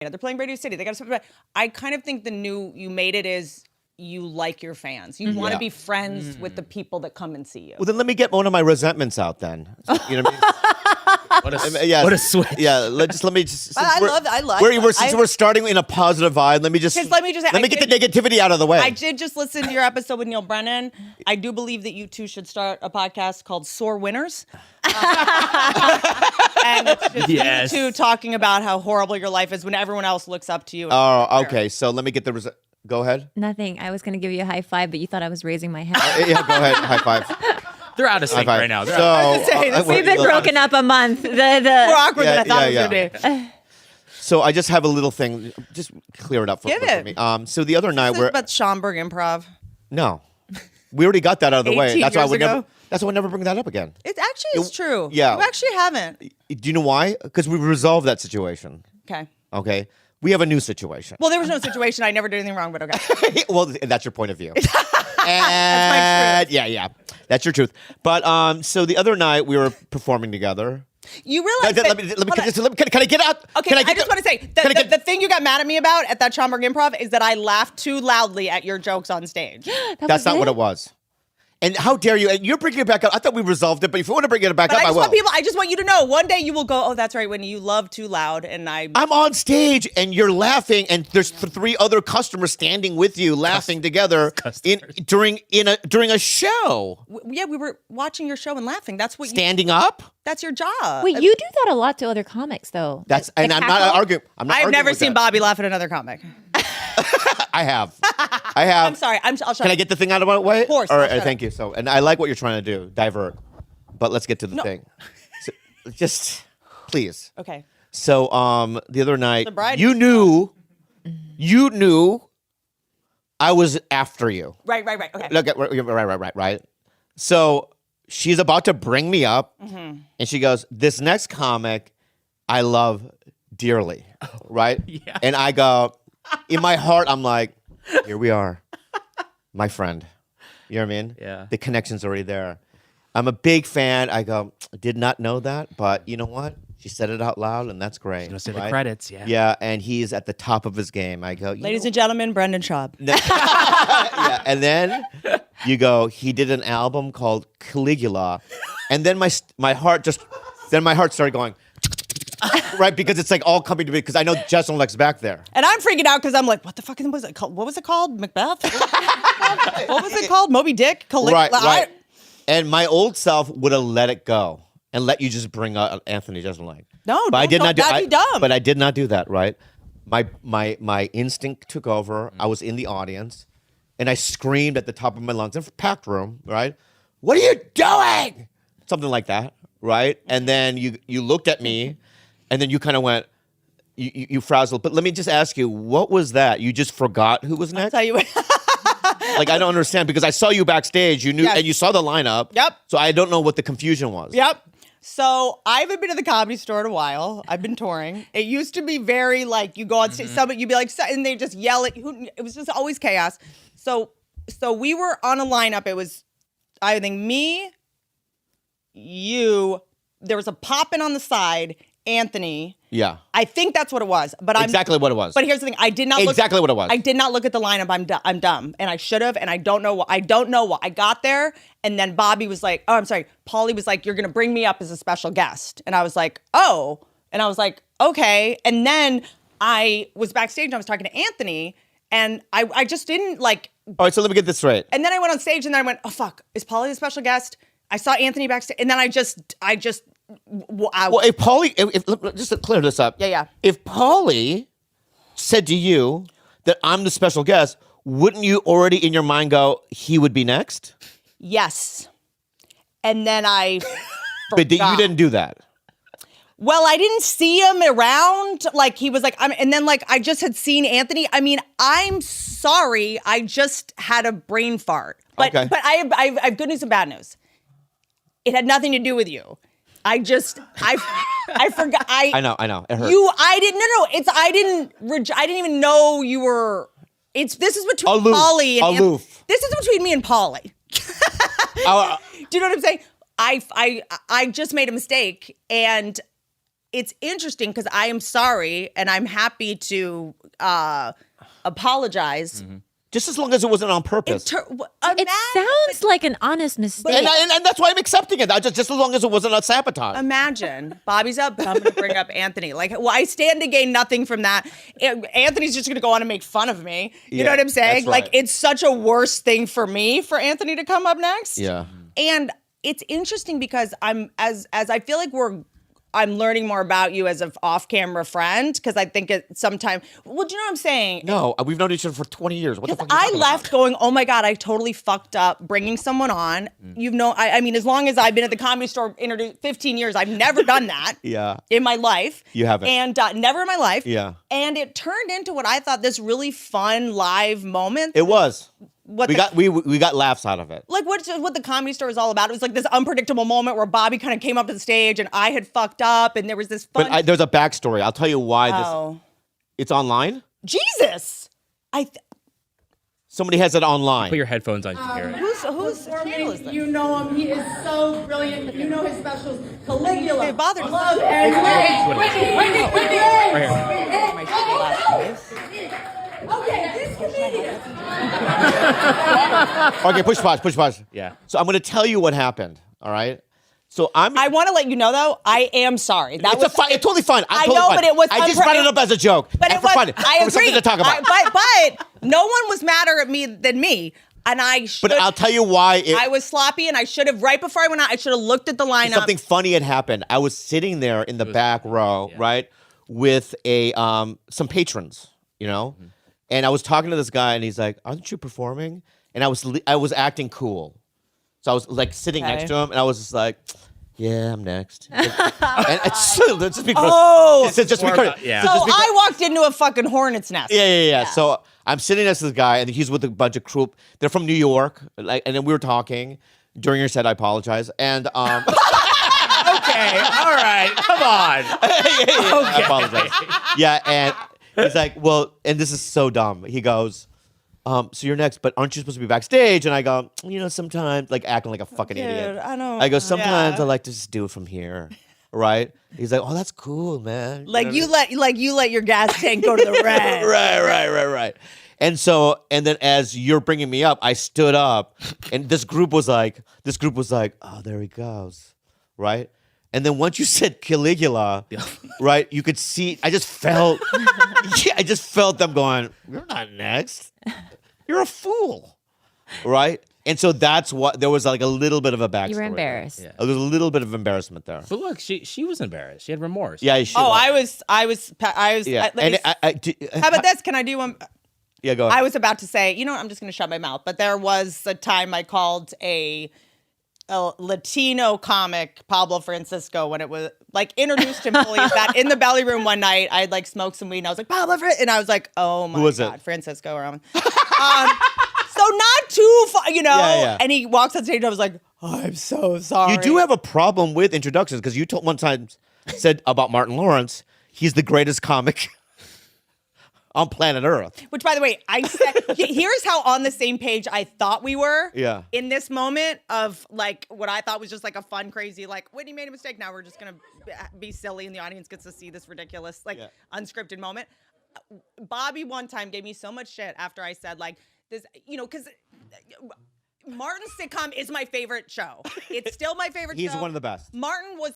They're playing Radio City. They got to. I kind of think the new you made it is you like your fans. You want to be friends with the people that come and see you. Well, then let me get one of my resentments out then. You know what I mean? What a switch. Yeah, let me just. I love. Since we're starting in a positive vibe, let me get the negativity out of the way. I did just listen to your episode with Neil Brennan. I do believe that you two should start a podcast called Sore Winners. And it's just you two talking about how horrible your life is when everyone else looks up to you. Oh, okay. So let me get the Go ahead. Nothing. I was going to give you a high five, but you thought I was raising my head. Yeah, go ahead. High five. They're out of sync right now. We've been broken up a month. More awkward than I thought it was going to be. So I just have a little thing. Just clear it up for me. So the other night we're about Schaumburg Improv. No, we already got that out of the way. That's why I would never bring that up again. It actually is true. Yeah, you actually haven't. Do you know why? Because we resolved that situation. Okay. We have a new situation. Well, there was no situation. I never did anything wrong, but okay. Well, that's your point of view. That's my truth. Yeah. That's your truth. But so the other night we were performing together. You realize can I get out? Okay, I just want to say the thing you got mad at me about at that Schaumburg Improv is that I laughed too loudly at your jokes on stage. That's not what it was. And how dare you? And you're bringing it back up. I thought we resolved it, but if you want to bring it back up, I will. I just want you to know. One day you will go, oh, that's right, Whitney. You love too loud, and I'm on stage, and you're laughing, and there's three other customers standing with you, laughing together during a show. Yeah, we were watching your show and laughing. That's what standing up. That's your job. Wait, you do that a lot to other comics, though. And I'm not arguing. I've never seen Bobby laugh at another comic. I have. I'm sorry. I'll shut Can I get the thing out of my way? Of course. All right. Thank you. So, and I like what you're trying to do, divert. But let's get to the thing. So, just please. Okay. So, the other night, you knew I was after you. Right. Okay. Look, right. So she's about to bring me up, and she goes, "This next comic, I love dearly." Right? Yeah. And I go, in my heart, I'm like, here we are, my friend. You know what I mean? Yeah. The connection's already there. I'm a big fan. I go, did not know that, but you know what? She said it out loud, and that's great. She's gonna say the credits, yeah. Yeah, and he's at the top of his game. I go, ladies and gentlemen, Brendan Schaub. Yeah, and then you go, he did an album called Caligula, and then my heart started going. Right, because it's like all coming to me because I know Jeselnik's back there. And I'm freaking out because I'm like, what the fuck was it called? What was it called? Macbeth? What was it called? Moby Dick? Right. And my old self would have let it go and let you just bring up Anthony Jeselnik. No, but I did not do that'd be dumb. But I did not do that, right? My instinct took over. I was in the audience and I screamed at the top of my lungs in a packed room, right? What are you doing? Something like that, right? And then you looked at me. And then you kind of went, you frazzled. But let me just ask you, what was that? You just forgot who was next? I'll tell you what. Like, I don't understand because I saw you backstage. You knew, and you saw the lineup. Yep. So I don't know what the confusion was. Yep. So I haven't been to the Comedy Store in a while. I've been touring. It used to be very like you go on stage, you'd be like, and they just yell at you. It was just always chaos. So we were on a lineup. It was, I think, me, you. There was a Poppin' on the side. Anthony. Yeah. I think that's what it was. But exactly what it was. But here's the thing. I did not exactly what it was. I did not look at the lineup. I'm dumb. And I should have. And I don't know what. I got there. And then Paulie was like, you're going to bring me up as a special guest. And I was like, oh. And I was like, okay. And then I was backstage and I was talking to Anthony. And I just didn't like. All right. So let me get this straight. And then I went on stage and then I went, oh, fuck. Is Paulie the special guest? I saw Anthony backstage. And then I just. Well, if Paulie, just to clear this up. Yeah. If Paulie said to you that I'm the special guest, wouldn't you already in your mind go, he would be next? Yes. And then I But you didn't do that. Well, I didn't see him around. Like, he was like, and then like, I just had seen Anthony. I mean, I'm sorry. I just had a brain fart. But I have good news and bad news. It had nothing to do with you. I forgot. I know. It hurt. I didn't even know you were. This is between Paulie and aloof. This is between me and Paulie. Do you know what I'm saying? I just made a mistake, and it's interesting because I am sorry and I'm happy to apologize. Just as long as it wasn't on purpose. It sounds like an honest mistake. And that's why I'm accepting it. Just as long as it wasn't a sabotage. Imagine Bobby's up, but I'm going to bring up Anthony. Like, well, I stand to gain nothing from that. Anthony's just going to go on and make fun of me. You know what I'm saying? Right. Like, it's such a worse thing for me for Anthony to come up next. Yeah. And it's interesting because as I feel like I'm learning more about you as an off-camera friend because I think it sometimes. Well, do you know what I'm saying? No, we've known each other for 20 years. What the fuck? I left going, oh my God, I totally fucked up bringing someone on. I mean, as long as I've been at the Comedy Store 15 years, I've never done that. Yeah. In my life. You haven't. And never in my life. Yeah. And it turned into what I thought this really fun live moment. It was. We got laughs out of it. Like what the Comedy Store is all about. It was like this unpredictable moment where Bobby kind of came up to the stage and I had fucked up and there was this fun. But there's a backstory. I'll tell you why this. It's online? Jesus. Somebody has it online. Put your headphones on, you can hear it. Whose channel is this? You know him. He is so brilliant. You know his specials. Caligula. It bothers me. Love and Whitney. Right here. Okay, this comedian. Okay, push pause. Yeah. So I'm going to tell you what happened, all right? So I want to let you know, though, I am sorry. It's totally fine. I know, but it was. I just brought it up as a joke. But it for was. fun. I It was agree. something to talk about. But no one was madder at me than me, and I should. But I'll tell you why. I was sloppy, and I should have right before I went out. I should have looked at the lineup. Something funny had happened. I was sitting there in the back row, right, with some patrons, you know, and I was talking to this guy, and he's like, "Aren't you performing?" And I was acting cool, so I was like sitting next to him, and I was just like. Yeah, I'm next. And it's just because. It's just because. Yeah. So I walked into a fucking hornet's nest. Yeah. So I'm sitting next to this guy, and he's with a bunch of crew. They're from New York, and then we were talking during your set. I apologize, and Okay, all right, come on. I apologize. Yeah, and he's like, well, and this is so dumb. He goes. So you're next, but aren't you supposed to be backstage? And I go, sometimes, like acting like a fucking idiot. I go, sometimes I like to just do it from here, right? He's like, oh, that's cool, man. Like you let your gas tank go to the red. Right. And then as you're bringing me up, I stood up, and this group was like, oh, there he goes, right? And then once you said Caligula, right, you could see. I just felt them going. You're not next. You're a fool, right? And so that's what there was like a little bit of a backstory. You were embarrassed. Yeah. There was a little bit of embarrassment there. But look, she was embarrassed. She had remorse. Yeah, she I was. Yeah. How about this? Can I do one? Yeah, go ahead. I was about to say, you know what? I'm just going to shut my mouth. But there was a time I called a Latino comic, Pablo Francisco, when it was like introduced him fully as that in the belly room one night. I had like smoked some weed and I was like, Pablo, and I was like, oh my God, Francisco. So not too far, Yeah. And he walks on stage and I was like, oh, I'm so sorry. You do have a problem with introductions because you one time said about Martin Lawrence, he's the greatest comic on planet Earth. Which, by the way, I said, here's how on the same page I thought we were. Yeah. In this moment of like what I thought was just like a fun, crazy, like Whitney made a mistake. Now we're just gonna be silly, and the audience gets to see this ridiculous, unscripted moment. Bobby one time gave me so much shit after I said like this, because Martin's sitcom is my favorite show. It's still my favorite show. He's one of the best. Martin was